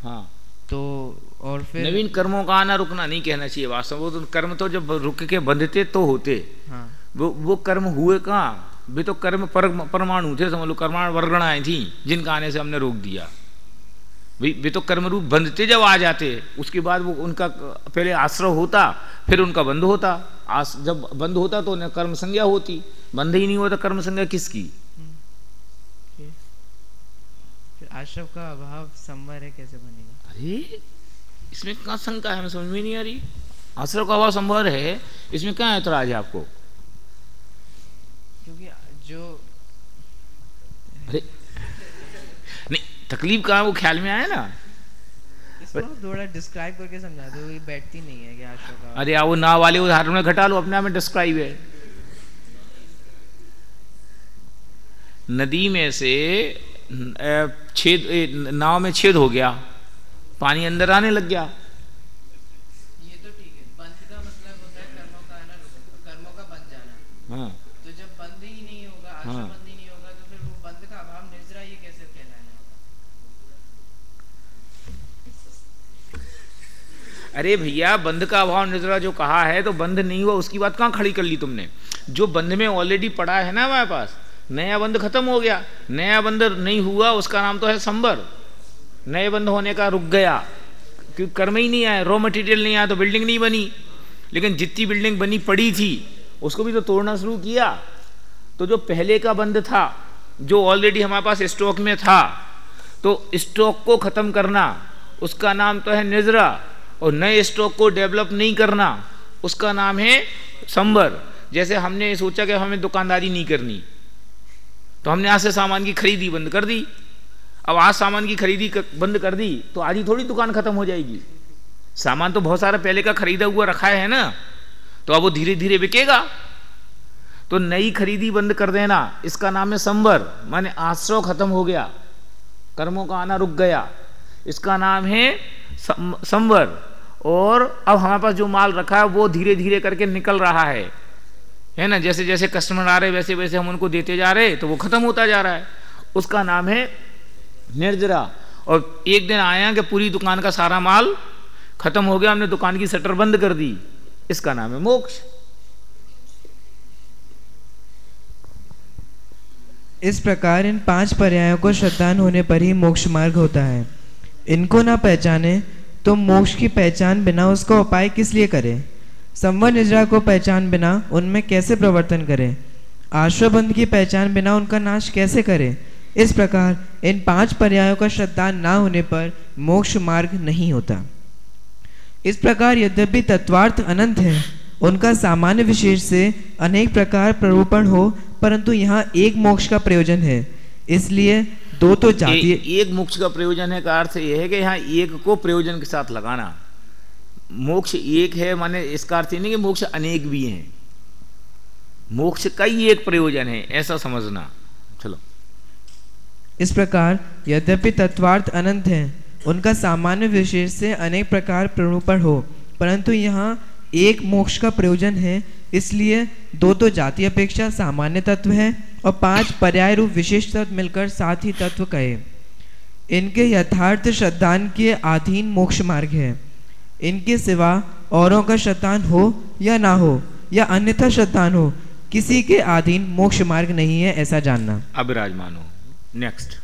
हाँ तो और फिर नवीन कर्मों का आना रुकना नहीं कहना चाहिए वास्तव में। वो तो कर्म तो जब रुक के बंधते तो होते। हाँ वो कर्म हुए कहाँ? वे तो कर्म परमाणु थे, समझ लो, परमाणु वर्गणाएं थी जिनका आने से हमने रोक दिया। वे तो कर्म रूप बंधते जब आ जाते, उसके बाद वो उनका पहले आश्रय होता, फिर उनका बंध होता। जब बंध होता तो उन्हें कर्म संज्ञा होती, बंध ही नहीं होता कर्म संज्ञा किसकी? फिर आश्रय का अभाव संवर है, कैसे बनेगा? अरे इसमें कहाँ शंका है, हमें समझ में नहीं आ रही। आश्रय का अभाव संभव है, इसमें क्या ऐतराज है आपको? क्योंकि जो अरे नहीं, तकलीफ कहाँ वो ख्याल में आया ना। इसको थोड़ा डिस्क्राइब करके समझा दो, ये बैठती नहीं है कि आश्रय का। अरे वो ना वाले उदाहरण में घटा लो, अपने आप में डिस्क्राइब है। नदी में से छेद, नाव में छेद हो गया, पानी अंदर आने लग गया। ये तो ठीक है, बंध का मतलब होता है कर्मों का आना, कर्मों का बंध जाना। हाँ। तो जब बंध ही नहीं होगा, आश्रय बंध ही नहीं होगा, तो फिर वो बंध का अभाव निर्जरा ये कैसे कहलाना होगा? अरे भैया, बंध का अभाव निर्जरा जो कहा है, तो बंध नहीं हुआ उसकी बात कहाँ खड़ी कर ली तुमने? जो बंध में ऑलरेडी पड़ा है ना हमारे पास, नया बंध खत्म हो गया, नया बंध नहीं हुआ, उसका नाम तो है संबर। नए बंध होने का रुक गया क्योंकि कर्म ही नहीं आया, रॉ मटेरियल नहीं आया, तो बिल्डिंग नहीं बनी। लेकिन जितनी बिल्डिंग बनी पड़ी थी उसको भी तो तोड़ना शुरू किया। तो जो पहले का बंध था, जो ऑलरेडी हमारे पास स्टॉक में था, तो स्टॉक को खत्म करना उसका नाम तो है निर्जरा, और नए स्टॉक को डेवलप नहीं करना उसका नाम है संबर। जैसे हमने सोचा कि हमें दुकानदारी नहीं करनी, तो हमने आज से सामान की खरीदी बंद कर दी। अब आज सामान की खरीदी बंद कर दी तो आज ही थोड़ी दुकान खत्म हो जाएगी। सामान तो बहुत सारा पहले का खरीदा हुआ रखा है ना, तो अब वो धीरे धीरे बिकेगा। तो नई खरीदी बंद कर देना, इसका नाम है संबर, माने आश्रय खत्म हो गया, कर्मों का आना रुक गया, इसका नाम है संवर। और अब हमारे पास जो माल रखा है वो धीरे धीरे करके निकल रहा है ना। जैसे जैसे कस्टमर आ रहे वैसे वैसे हम उनको देते जा रहे, तो वो खत्म होता जा रहा है, उसका नाम है निर्जरा। और एक दिन आया कि पूरी दुकान का सारा माल खत्म हो गया, हमने दुकान की शटर बंद कर दी, इसका नाम है मोक्ष। इस प्रकार इन 5 पर्यायों को श्रद्धान होने पर ही मोक्ष मार्ग होता है। इनको ना पहचाने तो मोक्ष की पहचान बिना उसका उपाय किस लिए करें? संवर निद्रा को पहचान बिना उनमें कैसे प्रवर्तन करें? आश्रय बंध की पहचान बिना उनका नाश कैसे करें? इस प्रकार इन 5 पर्यायों का श्रद्धान ना होने पर मोक्ष मार्ग नहीं होता। इस प्रकार यद्यपि तत्वार्थ अनंत है, उनका सामान्य विशेष से अनेक प्रकार प्ररूपण हो, परंतु यहाँ एक मोक्ष का प्रयोजन है, इसलिए दो तो जातीय। एक मोक्ष का प्रयोजन है का अर्थ यह है कि यहाँ एक को प्रयोजन के साथ लगाना। मोक्ष एक है माने इसका अर्थ नहीं कि मोक्ष अनेक भी हैं, मोक्ष का ही एक प्रयोजन है, ऐसा समझना। चलो, इस प्रकार यद्यपि तत्वार्थ अनंत है, उनका सामान्य विशेष से अनेक प्रकार प्ररूपण हो, परंतु यहाँ एक मोक्ष का प्रयोजन है, इसलिए 2 तो जाति अपेक्षा सामान्य तत्व है और 5 पर्याय रूप विशेष तत्व मिलकर 7 ही तत्व कहे। इनके यथार्थ श्रद्धान के अधीन मोक्ष मार्ग है। इनके सिवा औरों का श्रद्धान हो या ना हो या अन्यथा श्रद्धान हो, किसी के अधीन मोक्ष मार्ग नहीं है, ऐसा जानना। अब विराजमान हो। नेक्स्ट,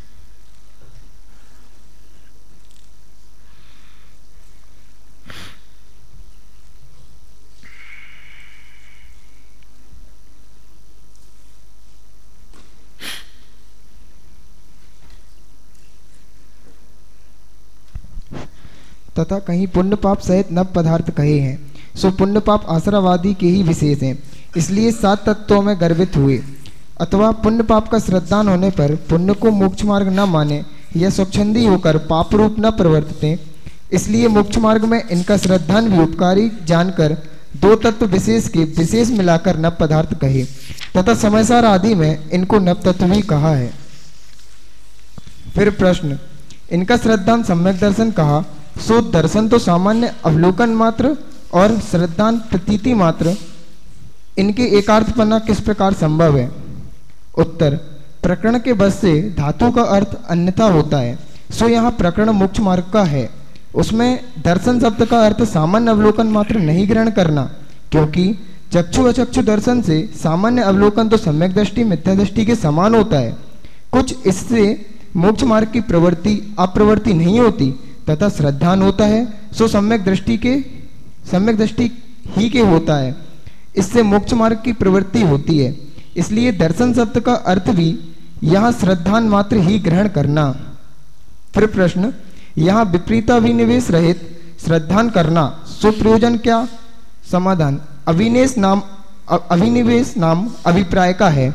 तथा कहीं पुण्य पाप सहित नव पदार्थ कहे हैं, सो पुण्य पाप आश्रवादी के ही विशेष हैं, इसलिए 7 तत्वों में गर्भित हुए। अथवा पुण्य पाप का श्रद्धान होने पर पुण्य को मोक्ष मार्ग न माने या स्वच्छंदी होकर पाप रूप न प्रवर्तते, इसलिए मोक्ष मार्ग में इनका श्रद्धान भी उपकारी जानकर 2 तत्व विशेष के विशेष मिलाकर नव पदार्थ कहे, तथा समयसार आदि में इनको नव तत्व भी कहा है। फिर प्रश्न, इनका श्रद्धान सम्यक दर्शन कहा, सो दर्शन तो सामान्य अवलोकन मात्र और श्रद्धान प्रतीति मात्र, इनके एकार्थपना किस प्रकार संभव है? उत्तर, प्रकरण के बस से धातु का अर्थ अन्यथा होता है, सो यहाँ प्रकरण मोक्ष मार्ग का है। उसमें दर्शन शब्द का अर्थ सामान्य अवलोकन मात्र नहीं ग्रहण करना, क्योंकि चक्षु अचक्षु दर्शन से सामान्य अवलोकन तो सम्यक दृष्टि मिथ्या दृष्टि के समान होता है। कुछ इससे मोक्ष मार्ग की प्रवृत्ति अप्रवृत्ति नहीं होती तथा श्रद्धान होता है, सो सम्यक दृष्टि ही के होता है। इससे मोक्ष मार्ग की प्रवृत्ति होती है। इसलिए दर्शन शब्द का अर्थ भी यहाँ श्रद्धान मात्र ही ग्रहण करना। फिर प्रश्न, यहाँ विपरीताभिनिवेश रहित श्रद्धान करना सुप्रयोजन क्या? समाधान, अभिनिवेश नाम अभिप्राय का है।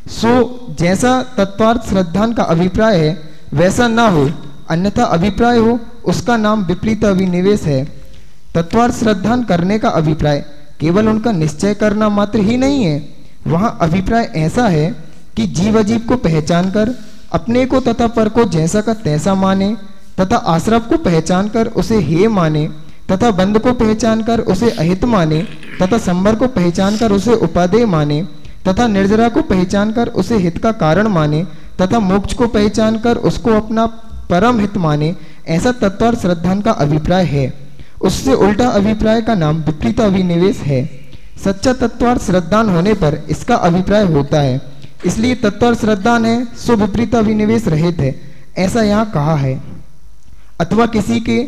सो जैसा तत्वार्थ श्रद्धान का अभिप्राय है वैसा ना हो, अन्यथा अभिप्राय हो, उसका नाम विपरीत अभिनिवेश है। तत्वार्थ श्रद्धान करने का अभिप्राय केवल उनका निश्चय करना मात्र ही नहीं है, वहाँ अभिप्राय ऐसा है कि जीव अजीव को पहचान कर अपने को तथा पर को जैसा का तैसा माने, तथा आश्रव को पहचान कर उसे हेय माने, तथा बंध को पहचान कर उसे अहित माने, तथा संबर को पहचान कर उसे उपादेय माने, तथा निर्जरा को पहचान कर उसे हित का कारण माने, तथा मोक्ष को पहचान कर उसको अपना परम हित माने, ऐसा तत्वार्थ श्रद्धान का अभिप्राय है। उससे उल्टा अभिप्राय का नाम विपरीत अभिनिवेश है। सच्चा तत्वार्थ श्रद्धान होने पर इसका अभिप्राय होता है, इसलिए तत्वार्थ श्रद्धान है सो विपरीत अभिनिवेश रहित है, ऐसा यहाँ कहा है। अथवा किसी के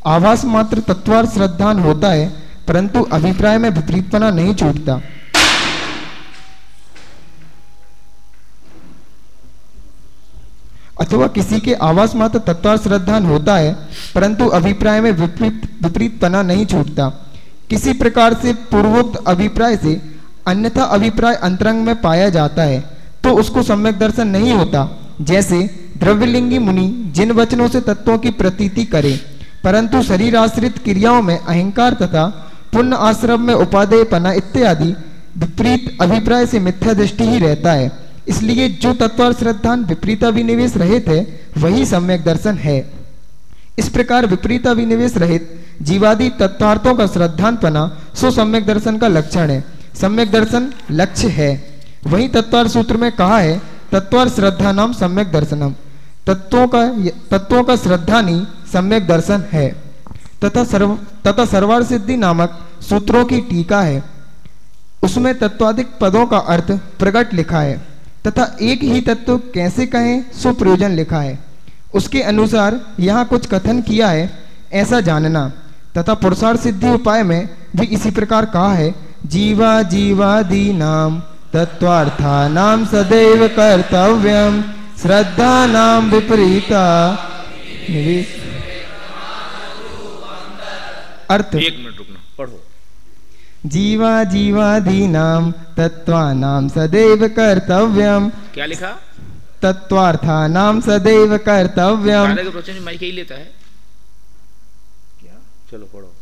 आभास मात्र तत्वार्थ श्रद्धान होता है, परंतु अभिप्राय में विपरीतपना नहीं छूटता। अथवा किसी के आवास मात्र तत्वार्थ श्रद्धान होता है, परंतु अभिप्राय में विपरीतपना नहीं छूटता। किसी प्रकार से पूर्वोक्त अभिप्राय से अन्यथा अभिप्राय अंतरंग में पाया जाता है तो उसको सम्यक दर्शन नहीं होता। जैसे द्रव्यलिंगी मुनि जिन वचनों से तत्वों की प्रतीति करे, परंतु शरीर आश्रित क्रियाओं में अहंकार तथा पुण्य आश्रम में उपादेयपना इत्यादि विपरीत अभिप्राय से मिथ्या दृष्टि ही रहता है। इसलिए जो तत्वार्थ श्रद्धान विपरीत अभिनिवेश रहित है वही सम्यक दर्शन है। इस प्रकार विपरीत अभिनिवेश रहित जीवादि तत्वार्थों का श्रद्धानपना सो सम्यक दर्शन का लक्षण है, सम्यक दर्शन लक्ष्य है। वही तत्वार्थ सूत्र में कहा है तत्वार्थ श्रद्धा नाम सम्यक दर्शनम, तत्वों का श्रद्धानी सम्यक दर्शन है। तथा सर्वार्थ सिद्धि नामक सूत्रों की टीका है, उसमें तत्वाधिक पदों का अर्थ प्रकट लिखा है तथा एक ही तत्व कैसे कहें सो प्रयोजन लिखा है। उसके अनुसार यहाँ कुछ कथन किया है ऐसा जानना। तथा पुरुषार्थ सिद्धि उपाय में भी इसी प्रकार कहा है, जीवा जीवादि नाम तत्वार्था नाम सदैव कर्तव्यम श्रद्धा नाम विपरीता निवेश। अर्थ, एक मिनट रुकना, पढ़ो। जीवा जीवादीनाम तत्वानाम सदैव कर्तव्यम। क्या लिखा? तत्वार्थानाम सदैव कर्तव्यम। माइक ही लेता है क्या? चलो पढ़ो।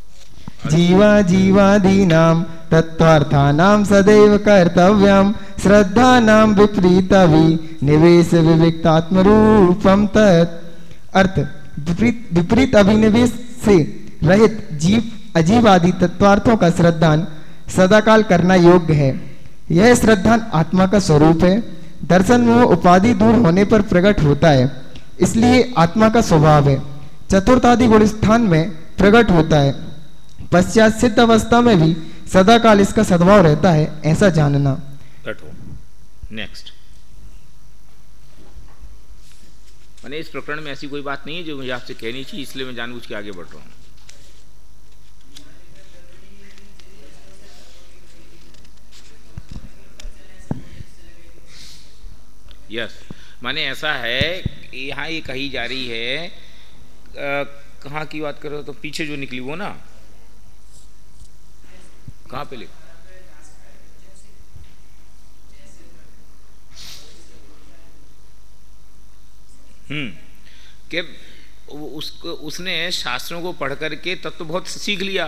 जीवा जीवादीनाम तत्वार्थानाम सदैव कर्तव्यम श्रद्धानाम विपरीताभिनिवेश विविक्तात्म रूपम तत्। अर्थ, विपरीत अभिनिवेश से रहित जीव अजीव आदि तत्वार्थों का श्रद्धान सदाकाल करना योग्य है। यह श्रद्धान आत्मा का स्वरूप है। दर्शन में वो उपाधि दूर होने पर प्रकट होता है, इसलिए आत्मा का स्वभाव है। चतुर्थादि गुण स्थान में प्रकट होता है। पश्चात सिद्ध अवस्था में भी सदाकाल इसका सद्भाव रहता है, ऐसा जानना। नेक्स्ट, मैंने इस प्रकरण में ऐसी कोई बात नहीं है जो मुझे आपसे कहनी चाहिए, इसलिए मैं जानबूझ के आगे बढ़ रहा हूं। यस, माने ऐसा है यहाँ ये कही जा रही है, कहाँ की बात कर रहे हो? तो पीछे जो निकली वो ना, कहाँ पे लिख? कि उसने शास्त्रों को पढ़ करके तत्व बहुत सीख लिया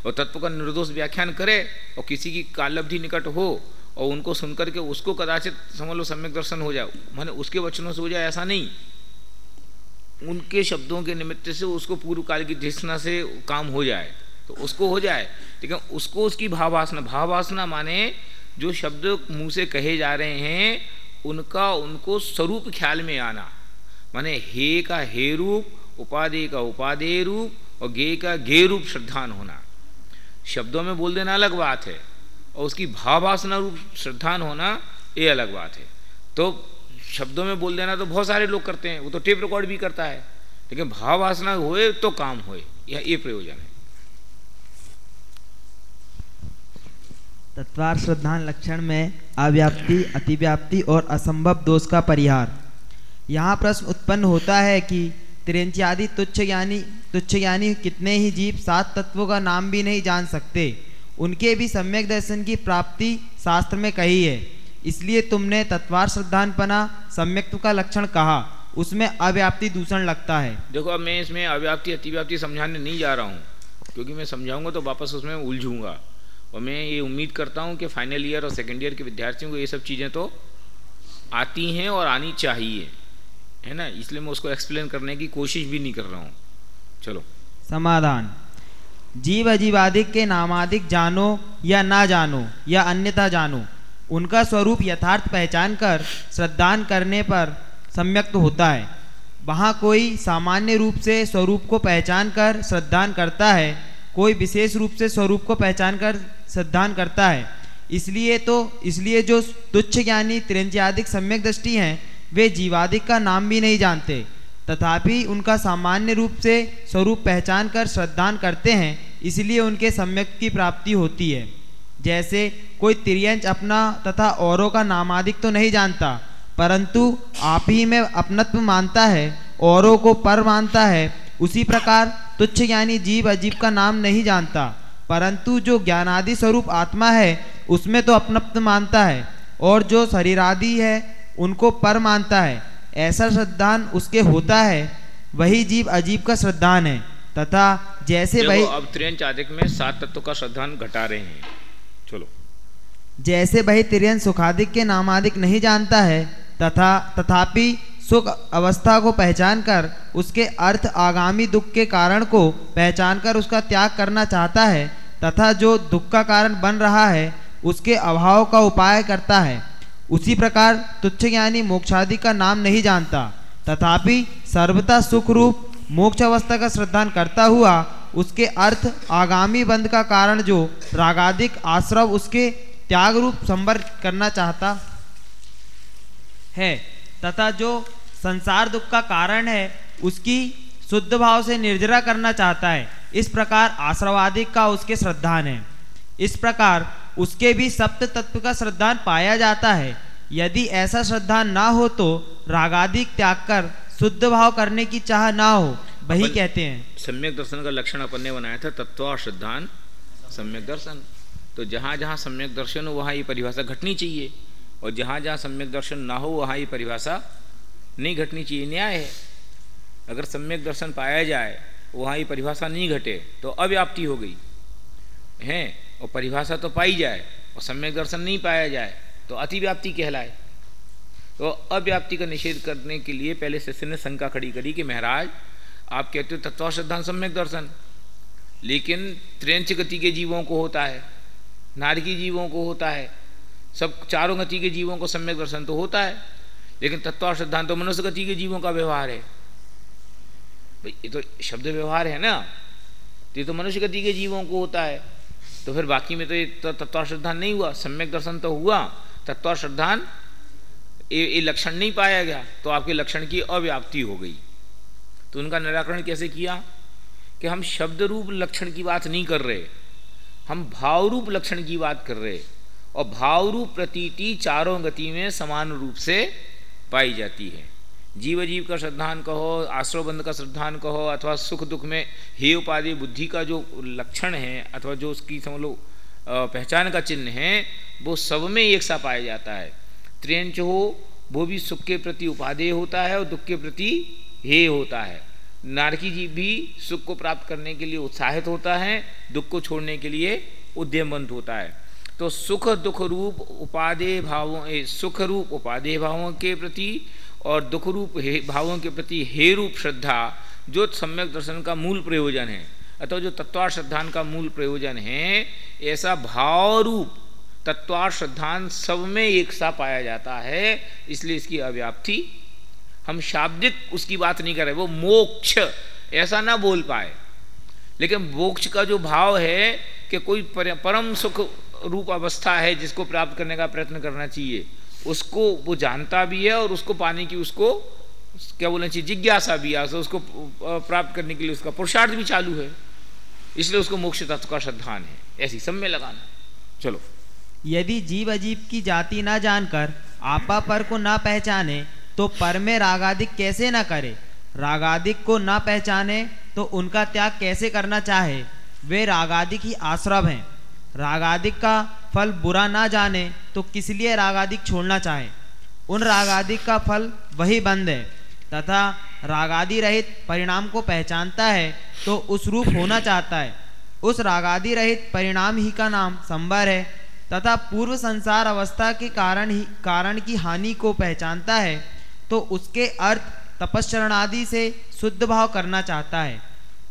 और तत्व का निर्दोष व्याख्यान करे और किसी की कालब्धि निकट हो और उनको सुनकर के उसको कदाचित समझ लो सम्यक दर्शन हो जाए, माने उसके वचनों से हो जाए, ऐसा नहीं। उनके शब्दों के निमित्त से उसको पूर्व काल की जिसना से काम हो जाए तो उसको हो जाए, ठीक है। उसको उसकी भाववासना माने जो शब्द मुंह से कहे जा रहे हैं उनका उनको स्वरूप ख्याल में आना, माने हे का हे रूप, उपादेय का उपादेय रूप और गे का गे रूप श्रद्धान होना। शब्दों में बोल देना अलग बात है और उसकी भाववासना रूप श्रद्धान होना ये अलग बात है। तो शब्दों में बोल देना तो बहुत सारे लोग करते हैं, वो तो टेप रिकॉर्ड भी करता है, लेकिन भाववासना होए तो काम होए, ये प्रयोजन है। तत्वार श्रद्धान लक्षण में अव्याप्ति, अतिव्याप्ति और असंभव दोष का परिहार। यहाँ प्रश्न उत्पन्न होता है कि तिर्यंच्यादि तुच्छ ज्ञानी कितने ही जीव 7 तत्वों का नाम भी नहीं जान सकते, उनके भी सम्यक दर्शन की प्राप्ति शास्त्र में कही है, इसलिए तुमने तत्वार श्रद्धानपना सम्यक्त्व का लक्षण कहा, उसमें अव्याप्ति दूषण लगता है। देखो अब मैं इसमें अव्याप्ति अतिव्याप्ति समझाने नहीं जा रहा हूँ, क्योंकि मैं समझाऊंगा तो वापस उसमें उलझूंगा, और मैं ये उम्मीद करता हूँ कि फाइनल ईयर और सेकेंड ईयर के विद्यार्थियों को ये सब चीज़ें तो आती हैं और आनी चाहिए, है ना, इसलिए मैं उसको एक्सप्लेन करने की कोशिश भी नहीं कर रहा हूँ। चलो समाधान। जीव अजीवादिक के नामादिक जानो या ना जानो या अन्यथा जानो, उनका स्वरूप यथार्थ पहचान कर श्रद्धान करने पर सम्यक्त होता है। वहाँ कोई सामान्य रूप से स्वरूप को पहचान कर श्रद्धान करता है, कोई विशेष रूप से स्वरूप को पहचान कर श्रद्धान करता है। इसलिए जो तुच्छ ज्ञानी तिर्यंच्यादिक सम्यक दृष्टि हैं वे जीवादिक का नाम भी नहीं जानते, तथापि उनका सामान्य रूप से स्वरूप पहचान कर श्रद्धान करते हैं, इसलिए उनके सम्यक की प्राप्ति होती है। जैसे कोई तिर्यंच अपना तथा औरों का नामादिक तो नहीं जानता, परंतु आप ही में अपनत्व मानता है, औरों को पर मानता है, उसी प्रकार तुच्छ ज्ञानी जीव अजीव का नाम नहीं जानता, परंतु जो ज्ञानादि स्वरूप आत्मा है उसमें तो अपनत्व मानता है, और जो शरीरादि है उनको पर मानता है। ऐसा श्रद्धान उसके होता है, वही जीव अजीव का श्रद्धान है। तथा जैसे वही अब तिर्यंच्यादिक में 7 तत्वों का श्रद्धान घटा रहे हैं। चलो, जैसे वही तिर्यंच सुखादिक के नामादिक नहीं जानता है, तथापि सुख अवस्था को पहचान कर उसके अर्थ आगामी दुख के कारण को पहचान कर उसका त्याग करना चाहता है, तथा जो दुख का कारण बन रहा है उसके अभाव का उपाय करता है। उसी प्रकार तुच्छ ज्ञानी मोक्षादि का नाम नहीं जानता, तथापि सर्वथा सुख रूप मोक्ष अवस्था का श्रद्धान करता हुआ उसके अर्थ आगामी बंध का कारण जो रागादिक आश्रव उसके त्याग रूप संवर करना चाहता है, तथा जो संसार दुख का कारण है उसकी शुद्ध भाव से निर्जरा करना चाहता है। इस प्रकार आश्रवादिक का उसके श्रद्धान है। इस प्रकार उसके भी सप्त तत्व का श्रद्धान पाया जाता है। यदि ऐसा श्रद्धान ना हो तो रागादिक त्याग कर शुद्ध भाव करने की चाह ना हो, वही कहते हैं। सम्यक दर्शन का लक्षण अपन ने बनाया था तत्व श्रद्धान सम्यक दर्शन। तो जहाँ जहाँ सम्यक दर्शन हो वहाँ ये परिभाषा घटनी चाहिए, और जहाँ जहाँ सम्यक दर्शन ना हो वहाँ ये परिभाषा नहीं घटनी चाहिए। न्याय है, अगर सम्यक दर्शन पाया जाए वहाँ ये परिभाषा नहीं घटे तो अव्याप्ति हो गई है, और परिभाषा तो पाई जाए और सम्यक दर्शन नहीं पाया जाए तो अतिव्याप्ति कहलाए। तो अव्याप्ति का निषेध करने के लिए पहले शिष्य ने शंका खड़ी करी कि महाराज आप कहते हो तत्व श्रद्धान सम्यक दर्शन, लेकिन त्रियंच गति के जीवों को होता है, नारकी जीवों को होता है, सब चारों गति के जीवों को सम्यक दर्शन तो होता है, लेकिन तत्व श्रद्धान तो मनुष्य गति के जीवों का व्यवहार है। भाई ये तो शब्द व्यवहार है ना, तो ये तो मनुष्य गति के जीवों को होता है, तो फिर बाकी में तो ये तत्व श्रद्धान नहीं हुआ, सम्यक दर्शन तो हुआ, तत्व श्रद्धान ये लक्षण नहीं पाया गया, तो आपके लक्षण की अव्याप्ति हो गई। तो उनका निराकरण कैसे किया कि हम शब्द रूप लक्षण की बात नहीं कर रहे, हम भाव रूप लक्षण की बात कर रहे, और भाव रूप प्रतीति चारों गति में समान रूप से पाई जाती है। जीव अजीव का श्रद्धान कहो, आश्रवबंध का श्रद्धान कहो, अथवा सुख दुख में हे उपाधि बुद्धि का जो लक्षण है अथवा जो उसकी समझ लो पहचान का चिन्ह है, वो सब में एक सा पाया जाता है। त्रियंच हो वो भी सुख के प्रति उपादेय होता है और दुख के प्रति हे होता है। नारकी जीव भी सुख को प्राप्त करने के लिए उत्साहित होता है, दुख को छोड़ने के लिए उद्यमवंत होता है। तो सुख दुख रूप उपादेय भावों, सुख रूप उपादेय भावों के प्रति और दुख रूप भावों के प्रति हे रूप श्रद्धा जो सम्यक दर्शन का मूल प्रयोजन है, अथवा जो तत्वार श्रद्धान का मूल प्रयोजन है, ऐसा भाव रूप तत्वार श्रद्धान सब में एक सा पाया जाता है, इसलिए इसकी अव्याप्ति हम शाब्दिक उसकी बात नहीं कर रहे, वो मोक्ष ऐसा ना बोल पाए, लेकिन मोक्ष का जो भाव है कि कोई परम सुख रूप अवस्था है जिसको प्राप्त करने का प्रयत्न करना चाहिए, उसको वो जानता भी है और उसको पाने की उसको क्या बोलना चाहिए जिज्ञासा भी है, उसको प्राप्त करने के लिए उसका पुरुषार्थ भी चालू है, इसलिए उसको मोक्ष तत्व का श्रद्धान है। ऐसी सब में लगाना। चलो, यदि जीव अजीव की जाति ना जानकर आपा पर को ना पहचाने तो पर में रागादिक कैसे ना करे, रागादिक को ना पहचाने तो उनका त्याग कैसे करना चाहे, वे रागादिक ही आश्रव हैं। रागादिक का फल बुरा ना जाने तो किस लिए रागादिक छोड़ना चाहे, उन रागादिक का फल वही बंद है, तथा रागादि रहित परिणाम को पहचानता है तो उस रूप होना चाहता है, उस रागादि रहित परिणाम ही का नाम संबर है, तथा पूर्व संसार अवस्था के कारण की हानि को पहचानता है तो उसके अर्थ तपश्चरण आदि से शुद्ध भाव करना चाहता है।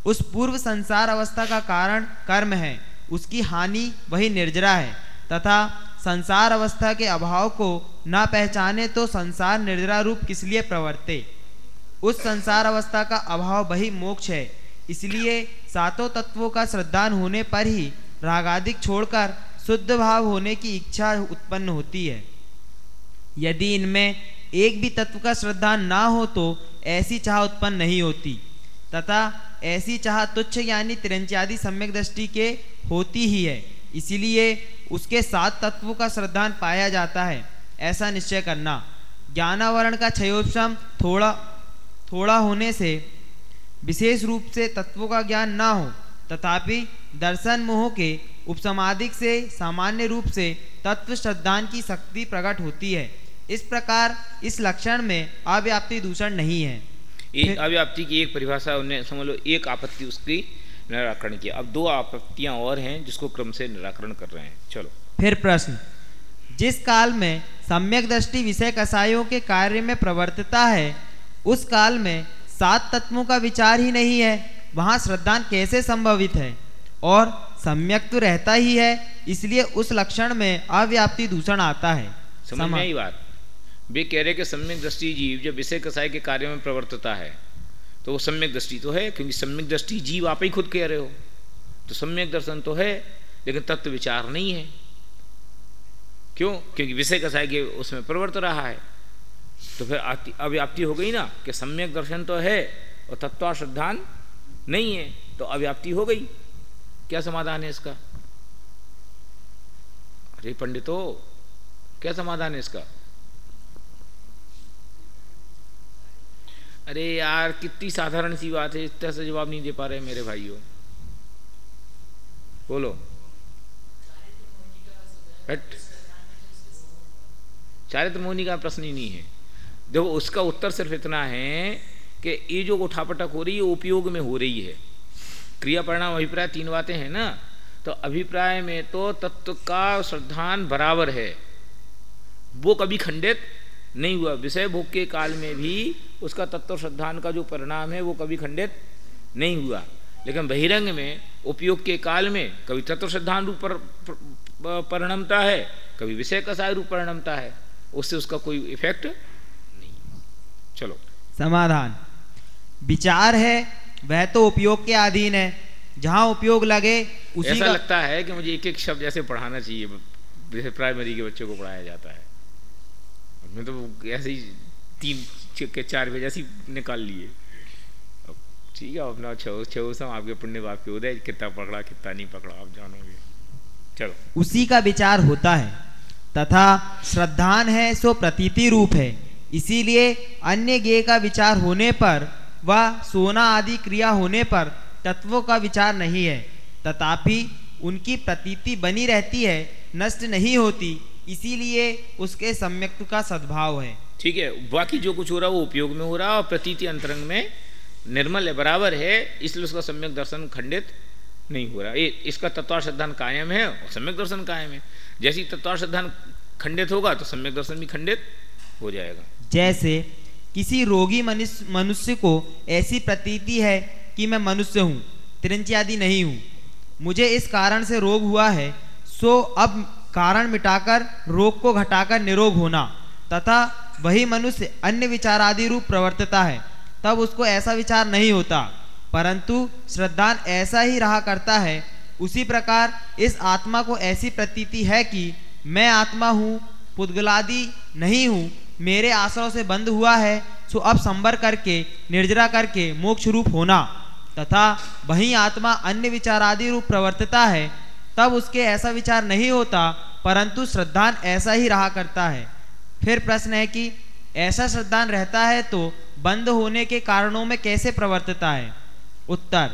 उस पूर्व संसार अवस्था का कारण कर्म है, उसकी हानि वही निर्जरा है, तथा संसार अवस्था के अभाव को ना पहचाने तो संसार निर्जरा रूप किस लिए प्रवर्ते, उस संसार अवस्था का अभाव वही मोक्ष है। इसलिए सातों तत्वों का श्रद्धान होने पर ही रागादिक छोड़कर शुद्ध भाव होने की इच्छा उत्पन्न होती है। यदि इनमें एक भी तत्व का श्रद्धान ना हो तो ऐसी चाह उत्पन्न नहीं होती, तथा ऐसी चाह तुच्छ यानी तिरंच्यादि सम्यक दृष्टि के होती ही है, इसीलिए उसके 7 तत्वों का श्रद्धान पाया जाता है, ऐसा निश्चय करना। ज्ञानावरण का क्षयोपशम थोड़ा होने से विशेष रूप से तत्वों का ज्ञान ना हो, तथापि दर्शन मोह के उपसमादिक से सामान्य रूप से तत्व श्रद्धान की शक्ति प्रकट होती है। इस प्रकार इस लक्षण में अव्याप्ति दूषण नहीं है। एक अव्याप्ति की एक परिभाषा उन्हें समझ लो, एक आपत्ति उसकी निराकरण किया। अब 2 आपत्तियां और हैं जिसको क्रम से निराकरण कर रहे हैं। चलो, फिर प्रश्न, जिस काल में सम्यक दृष्टि विषय कसायों के कार्य में प्रवर्तता है उस काल में 7 तत्वों का विचार ही नहीं है, वहां श्रद्धान कैसे संभवित है, और सम्यक तो रहता ही है, इसलिए उस लक्षण में अव्याप्ति दूषण आता है। समझ में आई बात? वे कह रहे कि सम्यक दृष्टि जीव जब विषय कसाय के कार्य में प्रवर्तता है तो वो सम्यक दृष्टि तो है, क्योंकि सम्यक दृष्टि जीव आप ही खुद कह रहे हो, तो सम्यक दर्शन तो है लेकिन तत्व विचार नहीं है। क्यों? क्योंकि विषय कसाय के उसमें प्रवर्त रहा है, तो फिर अव्याप्ति हो गई ना, कि सम्यक दर्शन तो है और तत्व श्रद्धान नहीं है, तो अव्याप्ति हो गई। क्या समाधान है इसका? अरे पंडितो, क्या समाधान है इसका? अरे यार, कितनी साधारण सी बात है, इस तरह से जवाब नहीं दे पा रहे मेरे भाइयों। बोलो। चारित्र मोहनी का प्रश्न ही नहीं है। देखो, उसका उत्तर सिर्फ इतना है कि ये जो उठापटक हो रही है उपयोग में हो रही है। क्रिया परिणाम अभिप्राय 3 बातें हैं ना, तो अभिप्राय में तो तत्व का श्रद्धान बराबर है, वो कभी खंडित नहीं हुआ। विषय भोग के काल में भी उसका तत्व श्रद्धान का जो परिणाम है वो कभी खंडित नहीं हुआ, लेकिन बहिरंग में उपयोग के काल में कभी तत्व श्रद्धान रूप परिणमता है, कभी विषय कसाय रूप परिणमता है, उससे उसका कोई इफेक्ट नहीं। चलो, समाधान। विचार है वह तो उपयोग के अधीन है, जहां उपयोग लगे उसी ऐसा लगता है कि मुझे एक शब्द ऐसे पढ़ाना चाहिए जैसे प्राइमरी के बच्चों को पढ़ाया जाता है। मैं तो ऐसे ही 3 के 4 पेज ऐसे निकाल लिए। ठीक है, अपना छो सम आपके पुण्य बाप के उदय, कितना पकड़ा कितना नहीं पकड़ा आप जानोगे। चलो, उसी का विचार होता है, तथा श्रद्धान है सो प्रतीति रूप है, इसीलिए अन्य ज्ञेय का विचार होने पर व सोना आदि क्रिया होने पर तत्वों का विचार नहीं है, तथापि उनकी प्रतीति बनी रहती है, नष्ट नहीं होती, इसीलिए उसके सम्यक्त्व का सद्भाव है। ठीक है, बाकी जो कुछ हो रहा है वो उपयोग में हो रहा है और प्रतीति अंतरंग में निर्मल है, बराबर है, इसलिए उसका सम्यक दर्शन खंडित नहीं हो रहा। इसका तत्वाश्रद्धान कायम है और सम्यक दर्शन कायम है। जैसे तत्वाश्रद्धान खंडित होगा तो सम्यक दर्शन भी खंडित हो जाएगा। जैसे किसी रोगी मनुष्य को ऐसी प्रतीति है कि मैं मनुष्य हूँ, तिरंच्यादि नहीं हूँ, मुझे इस कारण से रोग हुआ है, सो अब कारण मिटाकर रोग को घटाकर निरोग होना, तथा वही मनुष्य अन्य विचारादि रूप प्रवर्तता है, तब उसको ऐसा विचार नहीं होता, परंतु श्रद्धान ऐसा ही रहा करता है। उसी प्रकार इस आत्मा को ऐसी प्रतीति है कि मैं आत्मा हूँ, पुद्गलादि नहीं हूँ, मेरे आश्रव से बंद हुआ है, सो अब संबर करके निर्जरा करके मोक्ष रूप होना, तथा वही आत्मा अन्य विचारादि रूप प्रवर्तता है, तब उसके ऐसा विचार नहीं होता, परंतु श्रद्धान ऐसा ही रहा करता है। फिर प्रश्न है कि ऐसा श्रद्धान रहता है तो बंद होने के कारणों में कैसे प्रवर्तता है? उत्तर,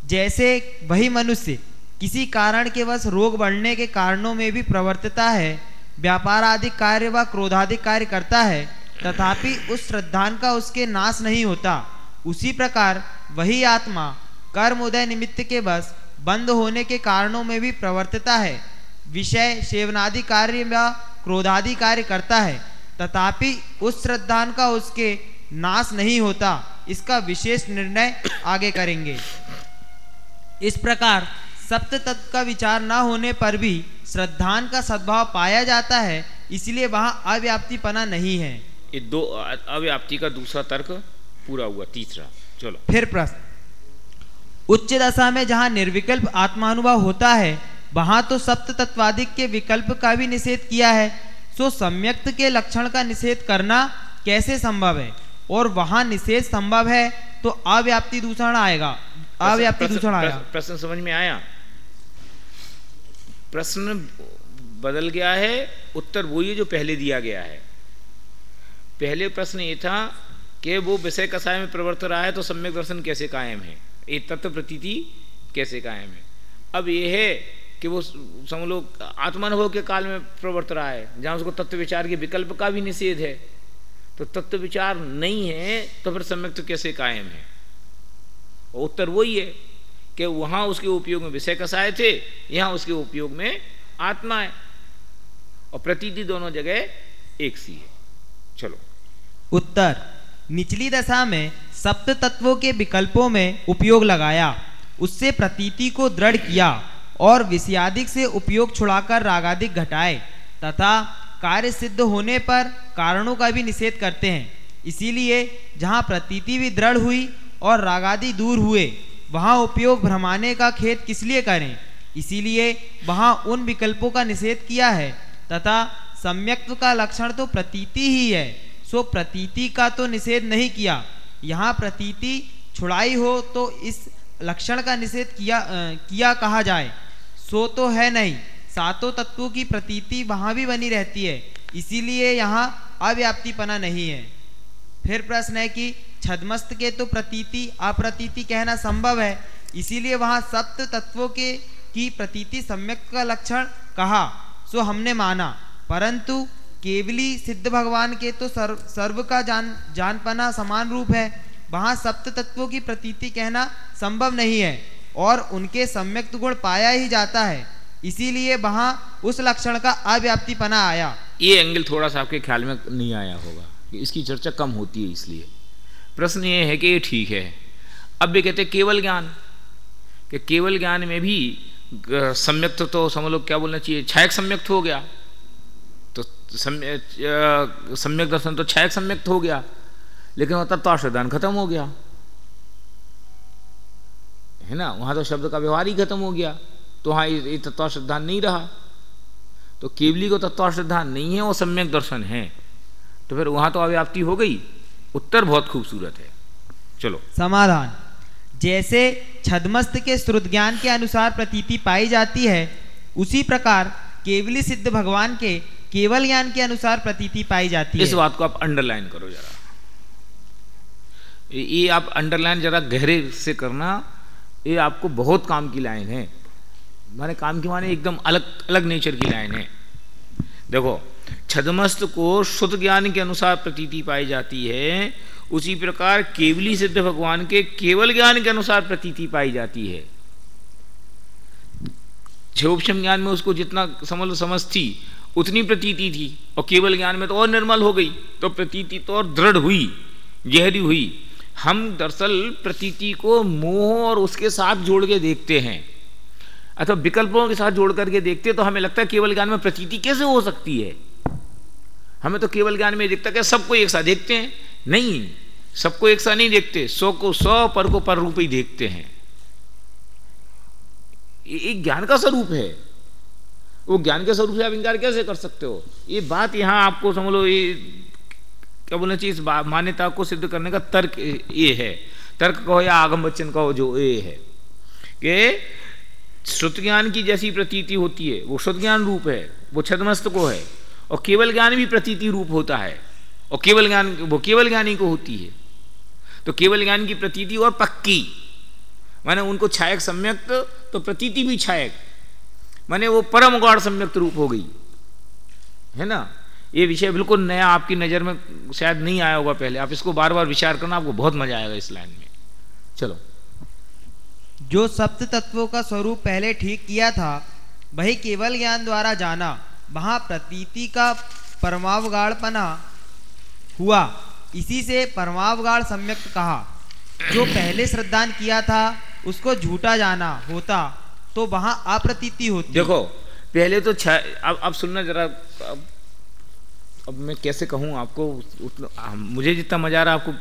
जैसे वही मनुष्य किसी कारण के वश रोग बढ़ने के कारणों में भी प्रवर्तता है, व्यापार आदि कार्य व क्रोधादि कार्य करता है, तथापि उस श्रद्धान का उसके नाश नहीं होता, उसी प्रकार वही आत्मा कर्म उदय निमित्त के वश बंद होने के कारणों में भी प्रवर्तता है, विषय सेवनादि कार्य व क्रोधादि कार्य करता है, तथापि उस श्रद्धान का उसके नाश नहीं होता। इसका विशेष निर्णय आगे करेंगे। इस प्रकार सप्त तत्व का विचार न होने पर भी श्रद्धान का सद्भाव पाया जाता है, इसलिए वहां अव्याप्तिपना नहीं है। ये दो अव्याप्ति का दूसरा तर्क पूरा हुआ। तीसरा चलो। फिर प्रश्न, उच्च दशा में जहां निर्विकल्प आत्मानुभव होता है, वहां तो सप्त तत्वादिक के विकल्प का भी निषेध किया है, सो सम्यक्त के लक्षण का निषेध करना कैसे संभव है? और वहां निषेध संभव है तो अव्याप्ति दूषण आएगा, अव्याप्ति दूषण आएगा। प्रश्न समझ में आया? प्रश्न बदल गया है, उत्तर वही है जो पहले दिया गया है। पहले प्रश्न ये था कि वो विषय कसाय में प्रवर्त रहा है तो सम्यक दर्शन कैसे कायम है, ये तत्व प्रतीति कैसे कायम है। अब ये है कि वो समझ लो आत्मानुभव के काल में प्रवर्त रहा है, जहाँ उसको तत्व विचार के विकल्प का भी निषेध है, तो तत्व विचार नहीं है तो फिर सम्यक तो कैसे कायम है? उत्तर वही है कि वहाँ उसके उपयोग में विषय कसाय थे, यहाँ उसके उपयोग में आत्मा है, और प्रतीति दोनों जगह एक सी है। चलो। उत्तर, निचली दशा में सप्त तत्वों के विकल्पों में उपयोग लगाया, उससे प्रतीति को दृढ़ किया और विषयादिक से उपयोग छुड़ाकर रागादिक घटाए, तथा कार्य सिद्ध होने पर कारणों का भी निषेध करते हैं। इसीलिए जहाँ प्रतीति भी दृढ़ हुई और रागादि दूर हुए, वहाँ उपयोग भ्रमाने का खेद किस लिए करें? इसीलिए वहाँ उन विकल्पों का निषेध किया है, तथा सम्यक्त्व का लक्षण तो प्रतीति ही है, सो प्रतीति का तो निषेध नहीं किया। यहाँ प्रतीति छुड़ाई हो तो इस लक्षण का निषेध किया कहा जाए, सो तो है नहीं। सातों तत्वों की प्रतीति वहाँ भी बनी रहती है, इसीलिए यहाँ अव्याप्तिपना नहीं है। फिर प्रश्न है कि छद्मस्त के तो प्रतीति अप्रतीति कहना संभव है, इसीलिए वहाँ सप्त तत्वों की प्रतीति सम्यक का लक्षण कहा, सो हमने माना, परंतु केवली सिद्ध भगवान के तो सर्व का जानपना समान रूप है, वहाँ सप्त तत्वों की प्रतीति कहना संभव नहीं है, और उनके सम्यक गुण पाया ही जाता है, इसीलिए वहाँ उस लक्षण का अव्याप्तिपना आया। ये एंगल थोड़ा सा आपके ख्याल में नहीं आया होगा, इसकी चर्चा कम होती है, इसलिए प्रश्न ये है कि ये ठीक है। अब भी कहते केवल ज्ञान, कि केवल ज्ञान में भी सम्यक्त तो समझ लो क्या बोलना चाहिए, छायक सम्यक्त हो गया, तो सम्यक दर्शन तो छायक सम्यक्त हो गया, लेकिन वह तत्वाश्रदान खत्म हो गया है ना, वहाँ तो शब्द का व्यवहार ही खत्म हो गया, तो वहाँ ये तत्वाश्रदान नहीं रहा। तो केवली को तत्वाश्रदान नहीं है, वो सम्यक दर्शन है, तो फिर वहाँ तो अव्याप्ति हो गई। उत्तर बहुत खूबसूरत है। चलो। समाधान, जैसे छद्मस्त के श्रुत ज्ञान के अनुसार प्रतीति पाई जाती है, उसी प्रकार केवली सिद्ध भगवान के केवल ज्ञान के अनुसार प्रतीति पाई जाती है। इस बात को आप अंडरलाइन करो जरा, ये आप अंडरलाइन जरा गहरे से करना, ये आपको बहुत काम की लाइन है, माने काम की माने एकदम अलग अलग नेचर की लाइन है। देखो, छद्मस्त को शुद्ध ज्ञान के अनुसार प्रतीति पाई जाती है, उसी प्रकार केवली सिद्ध भगवान के केवल ज्ञान के अनुसार प्रतीति पाई जाती है। क्षोभक्षम ज्ञान में उसको जितना समझ थी उतनी प्रतीति थी, और केवल ज्ञान में तो और निर्मल हो गई, तो प्रतीति तो और दृढ़ हुई, गहरी हुई। हम दरअसल प्रतीति को मोह और उसके साथ जोड़ के देखते हैं, अथवा विकल्पों के साथ जोड़ करके देखते हैं, तो हमें लगता है केवल ज्ञान में प्रतीति कैसे हो सकती है। हमें तो केवल ज्ञान में दिखता कि सबको एक साथ देखते हैं, नहीं, सबको एक साथ नहीं देखते, 100 को 100, पर को पर रूप ही देखते हैं। ये ज्ञान का स्वरूप है, वो ज्ञान के स्वरूप से आप इनकार कैसे कर सकते हो? ये बात यहां आपको समझ लो, ये क्या बोलना चाहिए, इस मान्यता को सिद्ध करने का तर्क ये है, तर्क कहो या आगम वचन कहो, जो ये है कि श्रुत ज्ञान की जैसी प्रतीति होती है वो श्रुत ज्ञान रूप है, वो छदमस्त को है, और केवल ज्ञान भी प्रतीति रूप होता है, और केवल ज्ञान वो केवल ज्ञानी को होती है। तो केवल ज्ञान की प्रतीति और पक्की, माने उनको छायक सम्यक्त, तो प्रतीति भी छायक, माने वो परम गौड़ सम्यक्त रूप हो गई, है ना। ये विषय बिल्कुल नया आपकी नज़र में शायद नहीं आया होगा पहले, आप इसको बार बार विचार करना, आपको बहुत मजा आएगा इस लाइन में। चलो, जो सप्त तत्वों का स्वरूप पहले ठीक किया था वही केवल ज्ञान द्वारा जाना, वहां प्रतीति का परमावगाढ़पना हुआ, इसी से परमावगाढ़ सम्यक्त कहा। जो पहले श्रद्धान किया था उसको झूठा जाना होता तो वहां अप्रतीति होती। देखो पहले तो अब सुनना जरा, अब मैं कैसे कहूँ आपको, मुझे जितना मजा आ रहा आपको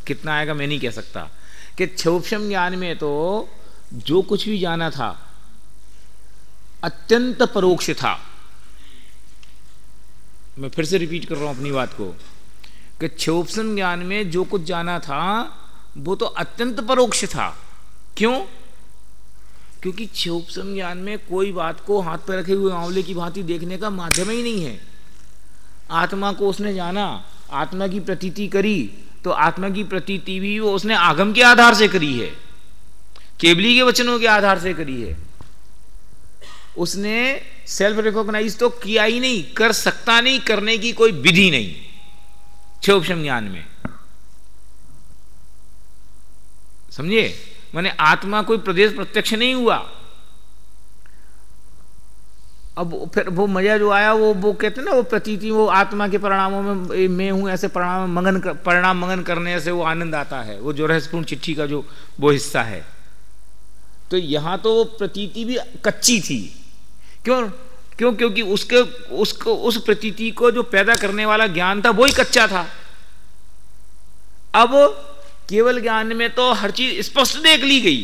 कितना आएगा मैं नहीं कह सकता, कि क्षोभम ज्ञान में तो जो कुछ भी जाना था अत्यंत परोक्ष था। मैं फिर से रिपीट कर रहा हूं अपनी बात को, कि क्षोभम ज्ञान में जो कुछ जाना था वो तो अत्यंत परोक्ष था। क्यों? क्योंकि क्षोभम ज्ञान में कोई बात को हाथ पर रखे हुए आंवले की भांति देखने का माध्यम ही नहीं है। आत्मा को उसने जाना, आत्मा की प्रतीति करी, तो आत्मा की प्रतीति भी वो उसने आगम के आधार से करी है, केवली के वचनों के आधार से करी है। उसने सेल्फ रिकॉग्नाइज तो किया ही नहीं, कर सकता नहीं, करने की कोई विधि नहीं क्षोभम ज्ञान में, समझिए। माने आत्मा कोई प्रदेश प्रत्यक्ष नहीं हुआ। अब फिर वो मजा जो आया वो कहते हैं ना, वो प्रतीति, वो आत्मा के परिणामों में मैं हूं ऐसे परिणाम मगन करने से वो आनंद आता है, वो जो रहस्यपूर्ण चिट्ठी का जो वो हिस्सा है। तो यहां तो वो प्रतीति भी कच्ची थी। क्यों? क्योंकि उसको उस प्रतीति को जो पैदा करने वाला ज्ञान था वो ही कच्चा था। अब केवल ज्ञान में तो हर चीज स्पष्ट देख ली गई,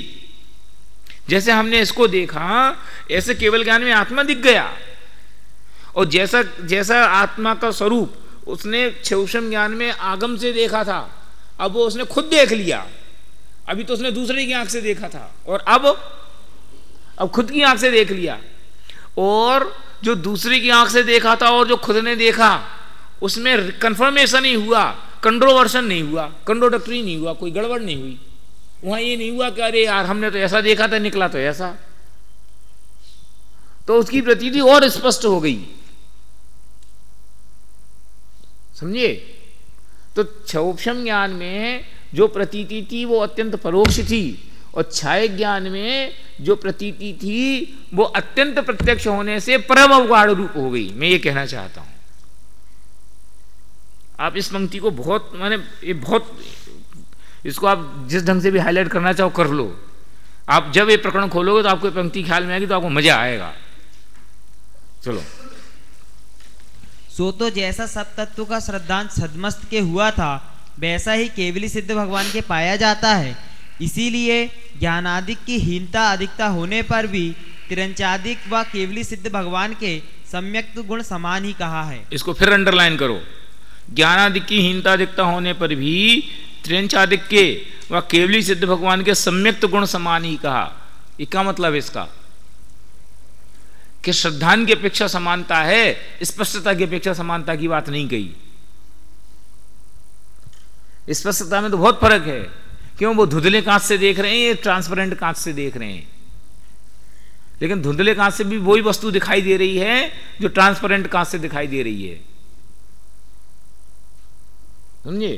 जैसे हमने इसको देखा ऐसे केवल ज्ञान में आत्मा दिख गया, और जैसा जैसा आत्मा का स्वरूप उसने क्षोभम ज्ञान में आगम से देखा था, अब वो उसने खुद देख लिया। अभी तो उसने दूसरे की आंख से देखा था, और अब खुद की आंख से देख लिया। और जो दूसरे की आंख से देखा था और जो खुद ने देखा, उसमें कंफर्मेशन नहीं हुआ, कंट्रोवर्सन नहीं हुआ, कंट्रोडक्टरी नहीं हुआ, कोई गड़बड़ नहीं हुई। वहां ये नहीं हुआ कि अरे यार हमने तो ऐसा देखा था, निकला तो ऐसा। तो उसकी प्रतीति और स्पष्ट हो गई, समझिए। तो क्षोभम ज्ञान में जो प्रतीति थी वो अत्यंत परोक्ष थी, और छायक ज्ञान में जो प्रतीति थी वो अत्यंत प्रत्यक्ष होने से परम अवगाढ़ रूप हो गई। मैं ये कहना चाहता हूं। आप इस पंक्ति को बहुत, माने ये बहुत, इसको आप जिस ढंग से भी हाईलाइट करना चाहो कर लो। आप जब ये प्रकरण खोलोगे तो आपको पंक्ति ख्याल में आएगी, तो आपको मजा आएगा। चलो, सो तो जैसा सब तत्व का श्रद्धांत सदमस्त के हुआ था वैसा ही केवली सिद्ध भगवान के पाया जाता है। इसीलिए ज्ञानादिक की हीनता अधिकता होने पर भी तिरंचादिक व केवली सिद्ध भगवान के सम्यक गुण समान ही कहा है। इसको फिर अंडरलाइन करो। ज्ञानादिक की हीनता अधिकता होने पर भी त्रिंचादिक के व केवली सिद्ध भगवान के सम्यक्त गुण समान ही कहा। ये क्या मतलब है इसका? कि श्रद्धान की अपेक्षा समानता है, स्पष्टता की अपेक्षा समानता की बात नहीं कही। स्पष्टता में तो बहुत फर्क है। क्यों? वो धुंधले कांच से देख रहे हैं, ये ट्रांसपेरेंट कांच से देख रहे हैं। लेकिन धुंधले कांच से भी वही वस्तु दिखाई दे रही है जो ट्रांसपेरेंट कांच से दिखाई दे रही है, समझे?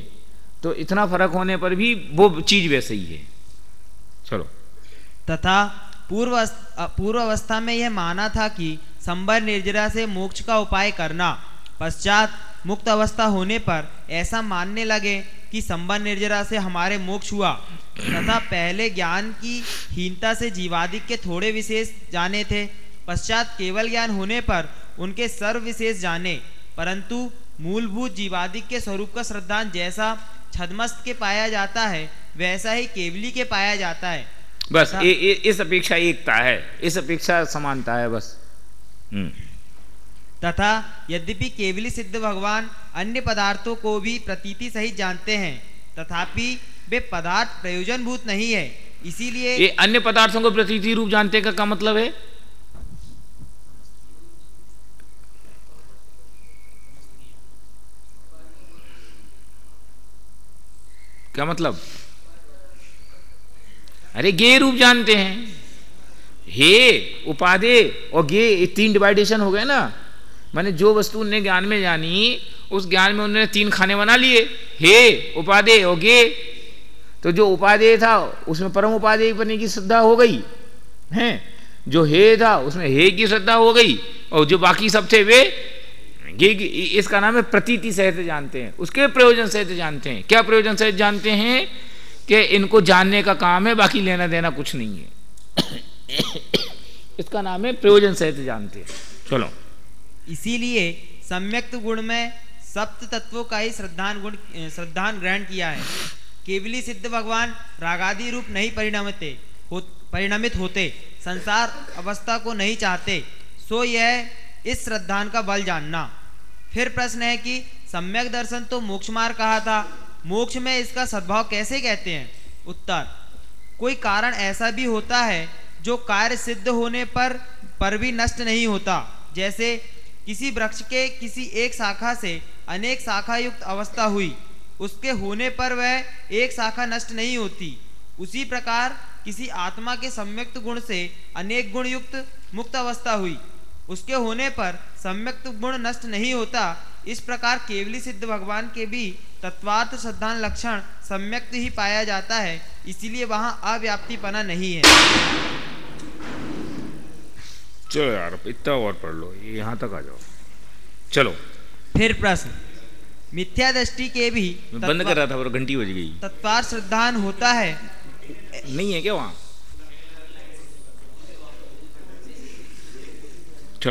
तो इतना फर्क होने पर भी वो चीज वैसे ही है। चलो, तथा पूर्व अवस्था में यह माना था कि संबर निर्जरा से मोक्ष का उपाय करना, पश्चात मुक्त अवस्था होने पर ऐसा मानने लगे कि संबर निर्जरा से हमारे मोक्ष हुआ, तथा पहले ज्ञान की हीनता से जीवादिक के थोड़े विशेष जाने थे, पश्चात केवल ज्ञान होने पर उनके सर्व विशेष जाने, परंतु मूलभूत जीवादिक के स्वरूप का श्रद्धान जैसा छद्मस्त के पाया जाता है वैसा ही केवली के पाया जाता है। बस इस अपेक्षा एकता है, इस अपेक्षा समानता है बस। तथा यद्यपि केवली सिद्ध भगवान अन्य पदार्थों को भी प्रतीति सहित जानते हैं, तथापि वे पदार्थ प्रयोजनभूत नहीं है, इसीलिए ये अन्य पदार्थों को प्रतीति रूप जानते का क्या मतलब है? क्या मतलब? अरे गे रूप जानते हैं, हे उपादे और गे, 3 डिवाइडेशन हो गए ना। माने जो वस्तु उन्हें ज्ञान में जानी उस ज्ञान में उन्होंने 3 खाने बना लिए, हे उपादे और गे। तो जो उपादेय था उसमें परम उपादेय बनने की श्रद्धा हो गई है, जो हे था उसमें हे की श्रद्धा हो गई, और जो बाकी सब थे वे गे। इसका नाम है प्रतीति सहित जानते हैं, उसके प्रयोजन सहित जानते हैं। क्या प्रयोजन सहित जानते हैं? कि इनको जानने का काम है, बाकी लेना देना कुछ नहीं है। इसका नाम है प्रयोजन सहित जानते हैं। चलो, इसीलिए सम्यक्त गुण में सप्त तत्वों का ही श्रद्धान ग्रहण किया है। केवली सिद्ध भगवान रागादि रूप नहीं परिणमित होते, संसार अवस्था को नहीं चाहते, सो यह इस श्रद्धान का बल जानना। फिर प्रश्न है कि सम्यक दर्शन तो मोक्ष मार्ग कहा था, मोक्ष में इसका सद्भाव कैसे कहते हैं? उत्तर, कोई कारण ऐसा भी होता है जो कार्य सिद्ध होने पर भी नष्ट नहीं होता। जैसे किसी वृक्ष के किसी एक शाखा से अनेक शाखा युक्त अवस्था हुई, उसके होने पर वह एक शाखा नष्ट नहीं होती। उसी प्रकार किसी आत्मा के सम्यक्त गुण से अनेक गुण युक्त मुक्त अवस्था हुई, उसके होने पर सम्यक्त गुण नष्ट नहीं होता। इस प्रकार केवली सिद्ध भगवान के भी तत्वार्थ श्रद्धान लक्षण सम्यक्त ही पाया जाता है, इसीलिए वहां अव्याप्तिपना नहीं है। चलो यार, इतना और पढ़ लो, यहाँ तक आ जाओ। चलो, फिर प्रश्न, मिथ्या दृष्टि के भी बंद कर रहा था और घंटी बज गई। तत्वार्थ श्रद्धान होता है, नहीं है क्या वहां?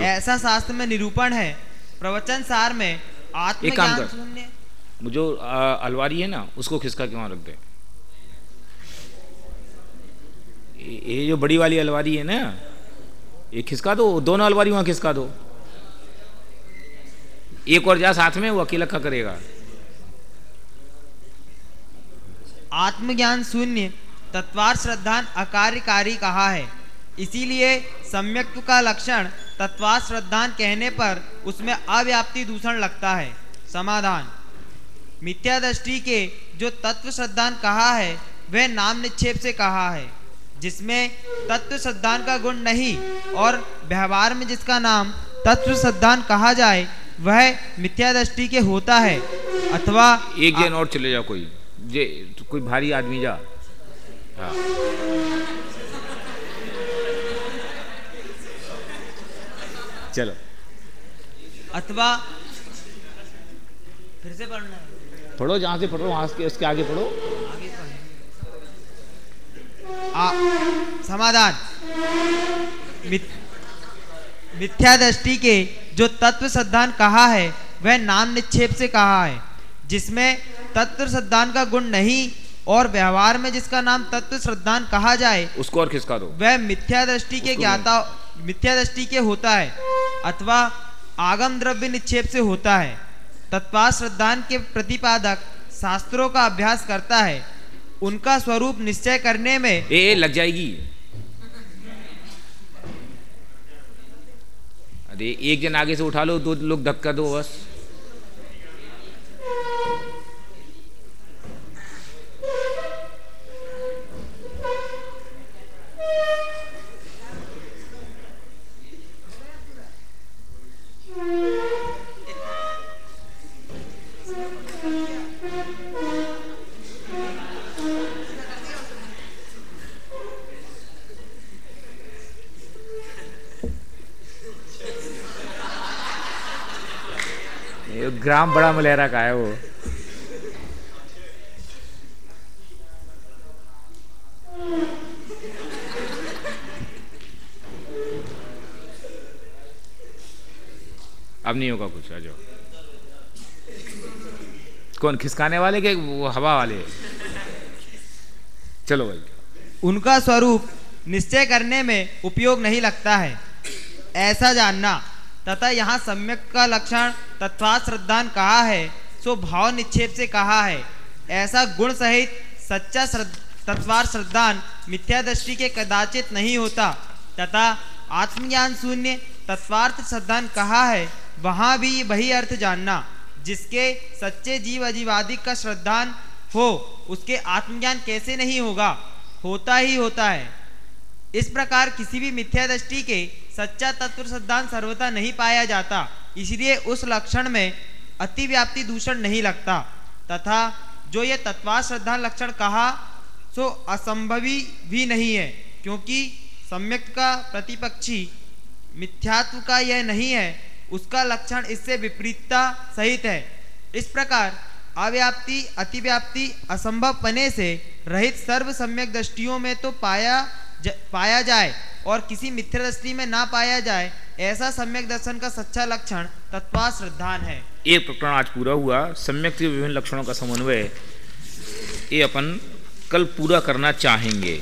ऐसा शास्त्र में निरूपण है। प्रवचन सार में आत्मज्ञान शून्य, जो अलवारी है ना उसको खिसका के वहां रख दे। ये जो बड़ी वाली अलवारी है ना, ये खिसका दो, दोनों अलवारी वहां खिसका दो। एक और जा साथ में, वो अकेला क्या करेगा? आत्मज्ञान शून्य तत्वार्थ श्रद्धान अकार्यकारी कहा है, इसीलिए सम्यक्त्व का लक्षण तत्वार्थ श्रद्धान कहने पर उसमें अव्याप्ति दूषण लगता है। समाधान, मिथ्या दृष्टि के जो तत्व श्रद्धान कहा है वह नाम निक्षेप से कहा है, जिसमें तत्व श्रद्धान का गुण नहीं और व्यवहार में जिसका नाम तत्व श्रद्धान कहा जाए वह मिथ्या दृष्टि के होता है। अथवा एक जन और चले जाओ, कोई भारी आदमी जा। हाँ, चलो। अथवा फिर से पढ़ना है, पढ़ो जहां से पढ़ो, वहां से उसके आगे पढ़ो। समाधान, मिथ्या दृष्टि के जो तत्व श्रद्धान कहा है वह नाम निक्षेप से कहा है, जिसमें तत्व श्रद्धान का गुण नहीं और व्यवहार में जिसका नाम तत्व श्रद्धान कहा जाए उसको और खिसका दो, वह मिथ्या दृष्टि के ज्ञाता, मिथ्या दृष्टि के होता है अथवा आगम द्रव्य निक्षेप से होता है। तत्वार्थ श्रद्धान के प्रतिपादक शास्त्रों का अभ्यास करता है, उनका स्वरूप निश्चय करने में लग जाएगी। अरे एक जन आगे से उठा लो, 2 लोग धक्का दो बस। ग्राम बड़ा मलेरा का है वो। अब नहीं होगा कुछ, आ जाओ। कौन खिसकाने वाले के वो हवा वाले? चलो भाई। उनका स्वरूप निश्चय करने में उपयोग नहीं लगता है, ऐसा जानना। तथा यहाँ सम्यक का लक्षण तत्वात् श्रद्धान कहा है, सो भाव निक्षेप से कहा है। ऐसा गुण सहित सच्चा तत्वार्थ श्रद्धान मिथ्या दृष्टि के कदाचित नहीं होता। तथा आत्मज्ञान शून्य तत्वार्थ श्रद्धान कहा है, वहाँ भी वही अर्थ जानना। जिसके सच्चे जीव अजीवादिक का श्रद्धान हो, उसके आत्मज्ञान कैसे नहीं होगा? होता ही होता है। इस प्रकार किसी भी मिथ्या दृष्टि के सच्चा तत्व श्रद्धान सर्वथा नहीं पाया जाता, इसलिए उस लक्षण में अतिव्याप्ति दूषण नहीं लगता। तथा जो ये तत्वार्थ श्रद्धान लक्षण कहा, सो असंभवी भी नहीं है, क्योंकि सम्यक का प्रतिपक्षी मिथ्यात्व का यह नहीं है, उसका लक्षण इससे विपरीतता सहित है। इस प्रकार अव्याप्ति अतिव्याप्ति असंभव पने से रहित सर्व सम्यक दृष्टियों में तो पाया जाए और किसी मिथ्या दृष्टि में ना पाया जाए, ऐसा सम्यक दर्शन का सच्चा लक्षण तत्वार्थ श्रद्धान है। एक प्रकरण आज पूरा हुआ, सम्यक के विभिन्न लक्षणों का समन्वय। ये अपन कल पूरा करना चाहेंगे।